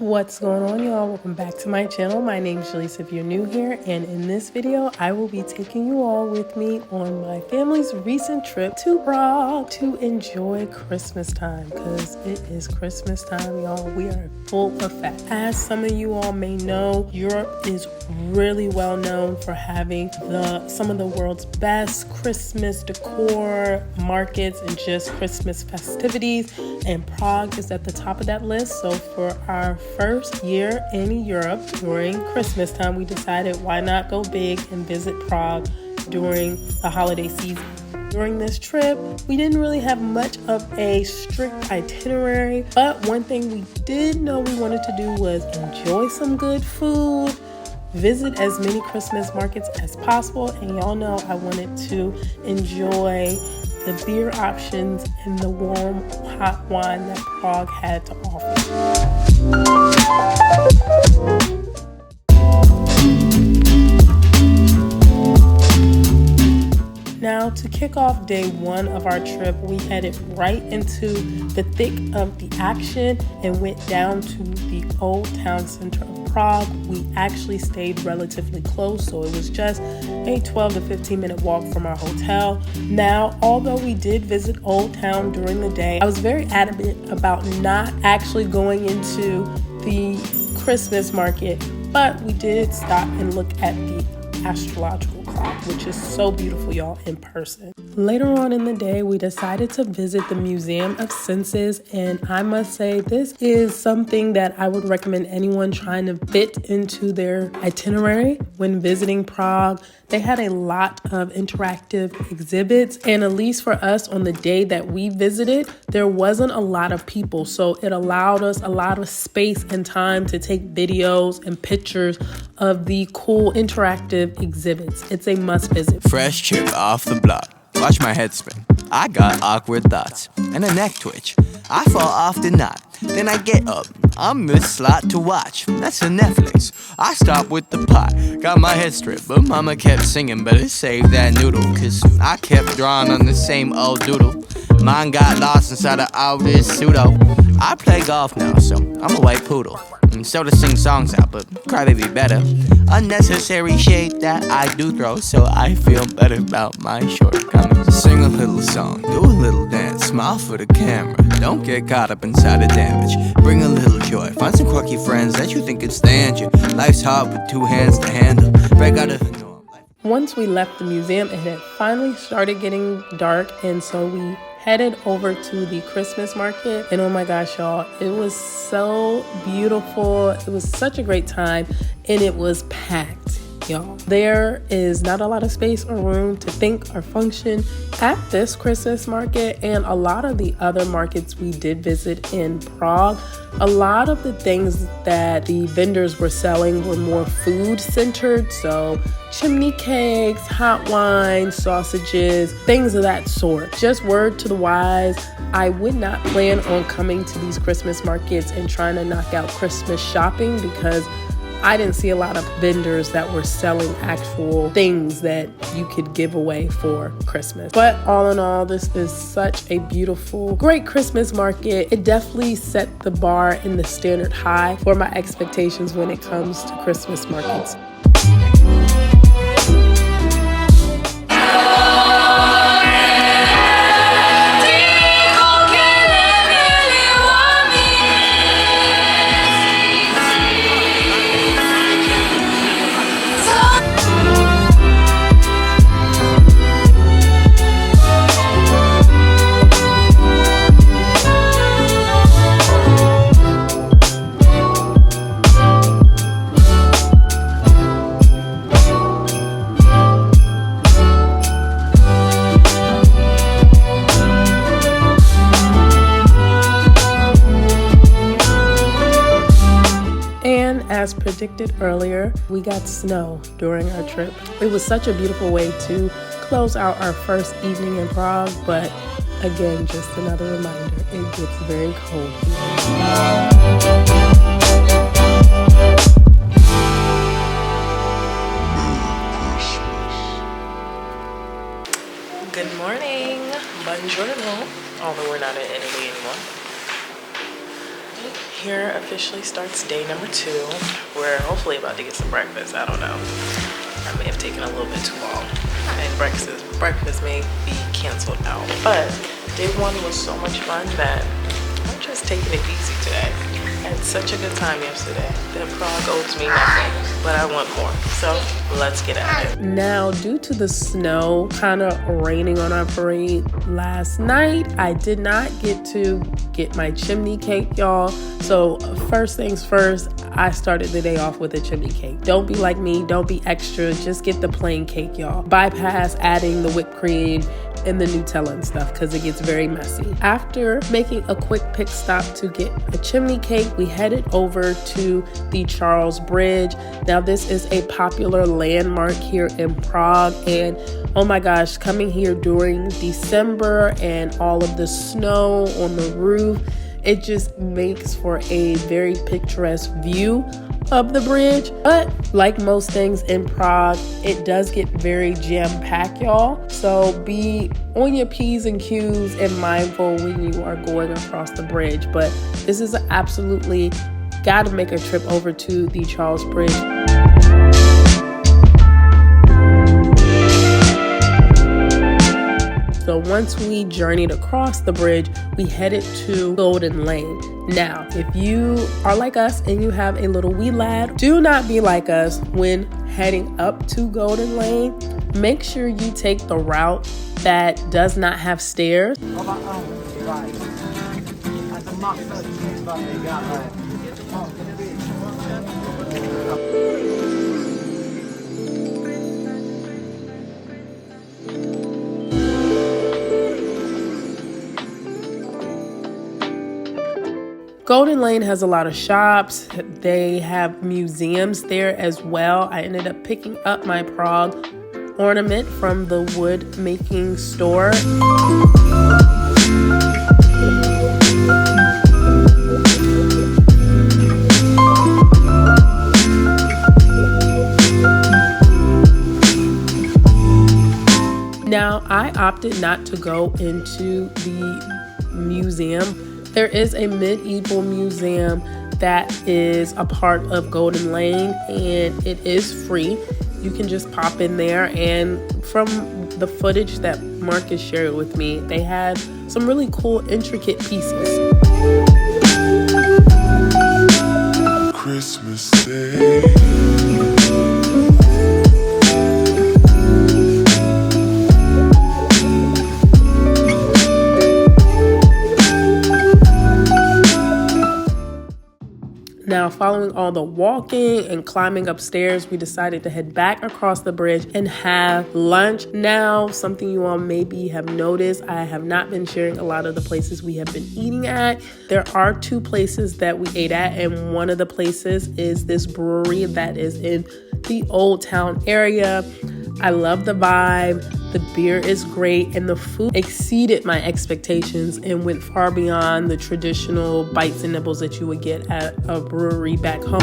What's going on, y'all? Welcome back to my channel. My name's Jaleesa if you're new here, and in this video I will be taking you all with me on my family's recent trip to Prague to enjoy Christmas time, because it is Christmas time, y'all. We are full effect. As some of you all may know, Europe is really well known for having some of the world's best Christmas decor, markets, and just Christmas festivities, and Prague is at the top of that list. So for our first year in Europe during Christmas time, we decided why not go big and visit Prague during the holiday season. During this trip, we didn't really have much of a strict itinerary, but one thing we did know we wanted to do was enjoy some good food, visit as many Christmas markets as possible, and y'all know I wanted to enjoy the beer options and the warm hot wine that Prague had to offer. Now, to kick off day one of our trip, we headed right into the thick of the action and went down to the old town center of Prague. We actually stayed relatively close, so it was just a 12 to 15 minute walk from our hotel. Now, although we did visit Old Town during the day, I was very adamant about not actually going into the Christmas market, but we did stop and look at the astrological clock, which is so beautiful, y'all, in person. Later on in the day, we decided to visit the Museum of Senses, and I must say this is something that I would recommend anyone trying to fit into their itinerary when visiting Prague. They had a lot of interactive exhibits, and at least for us on the day that we visited, there wasn't a lot of people, so it allowed us a lot of space and time to take videos and pictures of the cool interactive exhibits. It's a must visit. Fresh chip off the block. Watch my head spin. I got awkward thoughts and a neck twitch. I fall off the knot, then I get up. I'm Miss Slot to watch. That's a Netflix. I stop with the pot. Got my head stripped, but mama kept singing, better save that noodle, cause I kept drawing on the same old doodle. Mine got lost inside of all this pseudo. I play golf now, so I'm a white poodle. And so to sing songs out, but crybaby better. Unnecessary shade that I do throw, so I feel better about my shortcomings. Sing a little song, do a little dance, smile for the camera. Don't get caught up inside the damage. Bring a little joy, find some quirky friends that you think could stand you. Life's hard with two hands to handle. Break out of the norm. Once we left the museum, it had finally started getting dark, and so we headed over to the Christmas market, and oh my gosh, y'all, it was so beautiful. It was such a great time, and it was packed, y'all. There is not a lot of space or room to think or function at this Christmas market, and a lot of the other markets we did visit in Prague, a lot of the things that the vendors were selling were more food centered, so chimney cakes, hot wine, sausages, things of that sort. Just word to the wise, I would not plan on coming to these Christmas markets and trying to knock out Christmas shopping, because I didn't see a lot of vendors that were selling actual things that you could give away for Christmas. But all in all, this is such a beautiful, great Christmas market. It definitely set the bar in the standard high for my expectations when it comes to Christmas markets. As predicted earlier, we got snow during our trip. It was such a beautiful way to close out our first evening in Prague, but again, just another reminder, it gets very cold here. Good morning, buongiorno, although we're not in Italy anymore. Here officially starts day number 2. We're hopefully about to get some breakfast. I don't know. I may have taken a little bit too long. And breakfast may be canceled out. But day 1 was so much fun that I'm just taking it easy today. I had such a good time yesterday that Prague owes me nothing, but I want more. So let's get at it. Now, due to the snow kind of raining on our parade last night, I did not get my chimney cake, y'all. So first things first, I started the day off with a chimney cake. Don't be like me, don't be extra, just get the plain cake, y'all. Bypass adding the whipped cream and the Nutella and stuff because it gets very messy. After making a quick pit stop to get a chimney cake, we headed over to the Charles Bridge. Now this is a popular landmark here in Prague, and oh my gosh, coming here during December and all of the snow on the roof, it just makes for a very picturesque view of the bridge. But like most things in Prague, it does get very jam-packed, y'all. So be on your P's and Q's and mindful when you are going across the bridge. But this is absolutely gotta make a trip over to the Charles Bridge. So once we journeyed across the bridge, we headed to Golden Lane. Now, if you are like us and you have a little wee lad, do not be like us when heading up to Golden Lane. Make sure you take the route that does not have stairs. Golden Lane has a lot of shops. They have museums there as well. I ended up picking up my Prague ornament from the wood making store. Now, I opted not to go into the museum. There is a medieval museum that is a part of Golden Lane, and it is free. You can just pop in there, and from the footage that Marcus shared with me, they had some really cool, intricate pieces. Christmas Day. Now, following all the walking and climbing upstairs, we decided to head back across the bridge and have lunch. Now, something you all maybe have noticed, I have not been sharing a lot of the places we have been eating at. There are 2 places that we ate at, and one of the places is this brewery that is in the Old Town area. I love the vibe. The beer is great, and the food exceeded my expectations and went far beyond the traditional bites and nibbles that you would get at a brewery back home.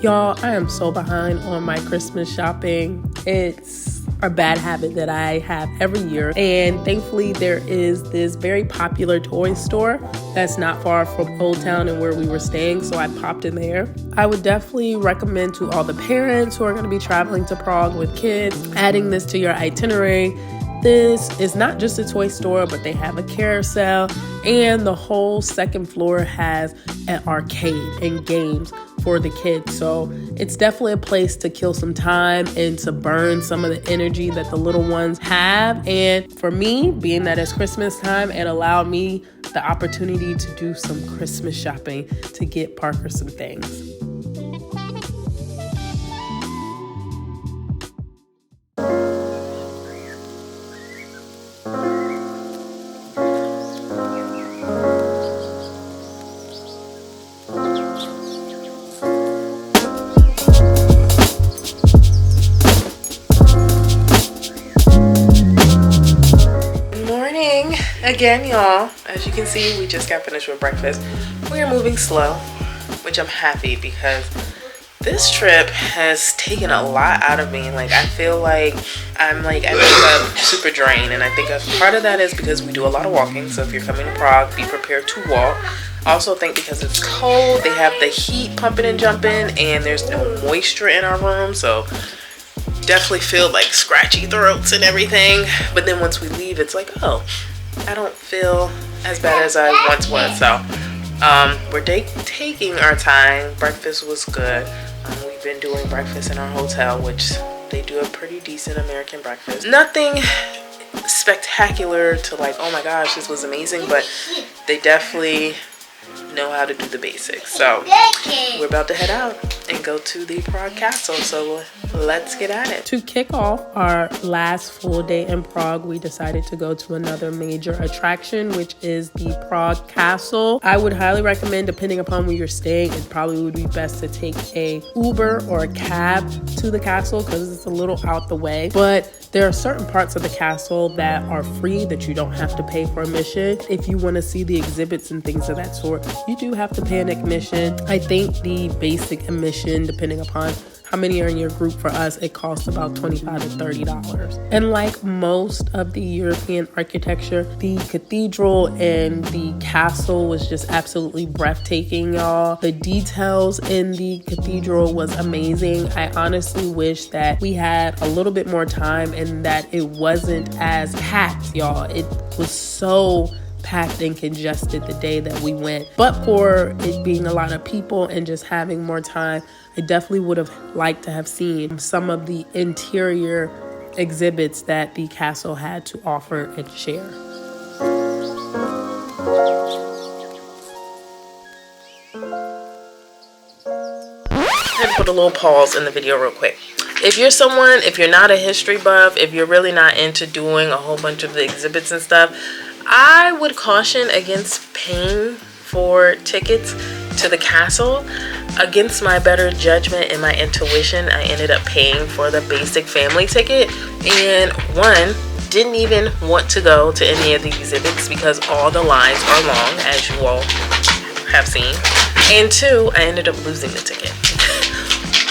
Y'all, I am so behind on my Christmas shopping. It's a bad habit that I have every year, and thankfully there is this very popular toy store that's not far from Old Town and where we were staying, so I popped in there. I would definitely recommend to all the parents who are going to be traveling to Prague with kids, adding this to your itinerary. This is not just a toy store, but they have a carousel, and the whole second floor has an arcade and games for the kids. So it's definitely a place to kill some time and to burn some of the energy that the little ones have. And for me, being that it's Christmas time, it allowed me the opportunity to do some Christmas shopping to get Parker some things. Again, y'all, as you can see, we just got finished with breakfast. We are moving slow, which I'm happy because This trip has taken a lot out of me. Like, I feel like I wake up super drained, and I think part of that is because we do a lot of walking. So if you're coming to Prague, be prepared to walk. I also think because it's cold, they have the heat pumping and jumping, and there's no moisture in our room, so definitely feel like scratchy throats and everything. But then once we leave, it's like, oh, I don't feel as bad as I once was. So we're taking our time. Breakfast was good. We've been doing breakfast in our hotel, which they do a pretty decent American breakfast. Nothing spectacular to like, oh my gosh, this was amazing, but they definitely know how to do the basics. So we're about to head out and go to the Prague Castle, so let's get at it. To kick off our last full day in Prague, we decided to go to another major attraction, which is the Prague Castle. I would highly recommend, depending upon where you're staying, it probably would be best to take a Uber or a cab to the castle because it's a little out the way. But there are certain parts of the castle that are free, that you don't have to pay for admission. If you want to see the exhibits and things of that sort, you do have to pay an admission. I think the basic admission, depending upon how many are in your group, for us, it costs about $25 to $30. And like most of the European architecture, the cathedral and the castle was just absolutely breathtaking, y'all. The details in the cathedral was amazing. I honestly wish that we had a little bit more time and that it wasn't as packed, y'all. It was so packed and congested the day that we went. But for it being a lot of people and just having more time, I definitely would have liked to have seen some of the interior exhibits that the castle had to offer and share. I had to put a little pause in the video real quick. If you're not a history buff, if you're really not into doing a whole bunch of the exhibits and stuff, I would caution against paying for tickets to the castle. Against my better judgment and my intuition, I ended up paying for the basic family ticket, and one, didn't even want to go to any of the exhibits because all the lines are long, as you all have seen, and two, I ended up losing the ticket.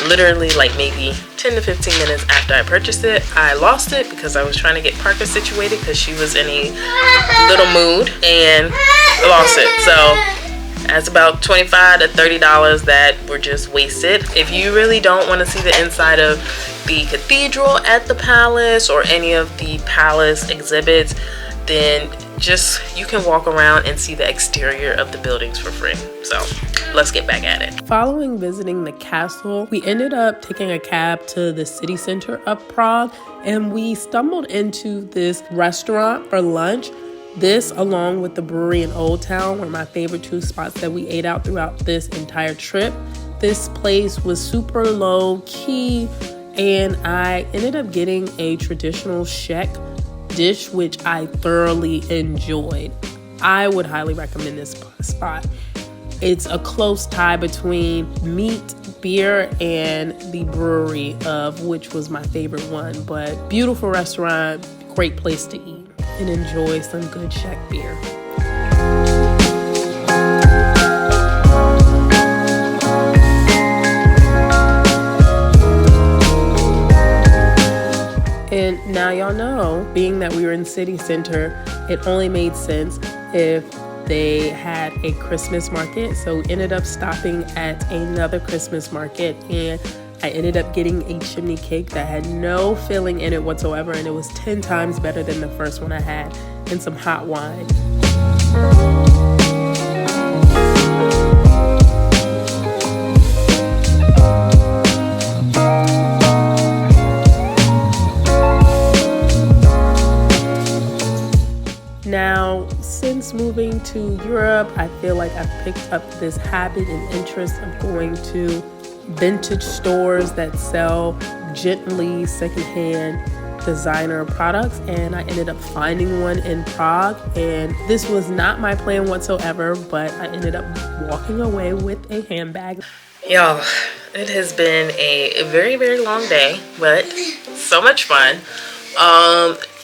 Literally like maybe 10 to 15 minutes after I purchased it, I lost it because I was trying to get Parker situated because she was in a little mood, and I lost it. So that's about $25 to $30 that were just wasted. If you really don't want to see the inside of the cathedral at the palace or any of the palace exhibits, then you can walk around and see the exterior of the buildings for free. So let's get back at it. Following visiting the castle, we ended up taking a cab to the city center of Prague, and we stumbled into this restaurant for lunch. This, along with the brewery in Old Town, were my favorite two spots that we ate out throughout this entire trip. This place was super low key, and I ended up getting a traditional Czech dish, which I thoroughly enjoyed. I would highly recommend this spot. It's a close tie between meat, beer, and the brewery, of which was my favorite one. But beautiful restaurant, great place to eat and enjoy some good Czech beer. And now y'all know, being that we were in city center, it only made sense if they had a Christmas market. So we ended up stopping at another Christmas market, and I ended up getting a chimney cake that had no filling in it whatsoever, and it was 10 times better than the first one I had, and some hot wine. Now, since moving to Europe, I feel like I've picked up this habit and interest of going to vintage stores that sell gently secondhand designer products, and I ended up finding one in Prague, and this was not my plan whatsoever, but I ended up walking away with a handbag. Yo, it has been a very, very long day, but so much fun.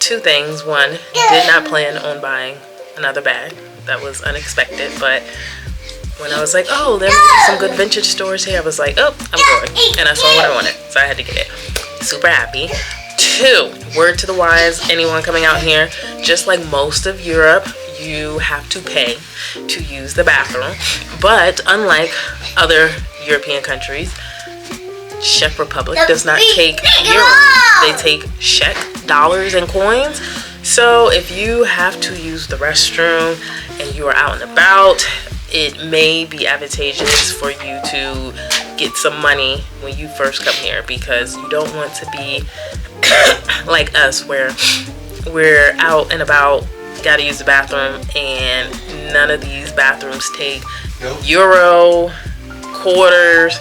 Two things. One, did not plan on buying another bag. That was unexpected, but when I was like, oh, there may be some good vintage stores here, I was like, oh, I'm going. And I saw what I wanted, so I had to get it. Super happy. 2, word to the wise, anyone coming out here, just like most of Europe, you have to pay to use the bathroom. But unlike other European countries, Czech Republic does not take euros. They take Czech dollars and coins. So if you have to use the restroom and you are out and about, it may be advantageous for you to get some money when you first come here, because you don't want to be like us where we're out and about, gotta use the bathroom, and none of these bathrooms take euro, quarters,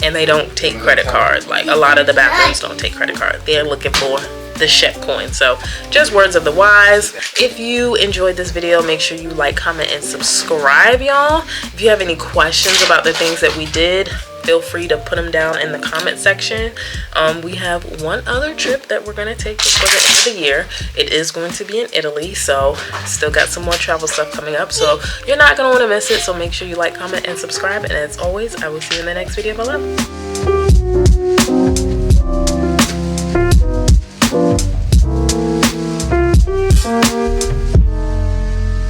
and they don't take credit cards. Like a lot of the bathrooms don't take credit cards. They're looking for the Czech coin. So just words of the wise. If you enjoyed this video, make sure you like, comment, and subscribe, y'all. If you have any questions about the things that we did, feel free to put them down in the comment section. We have one other trip that we're going to take before the end of the year. It is going to be in Italy, so still got some more travel stuff coming up, so you're not going to want to miss it. So make sure you like, comment, and subscribe, and as always, I will see you in the next video. Bye.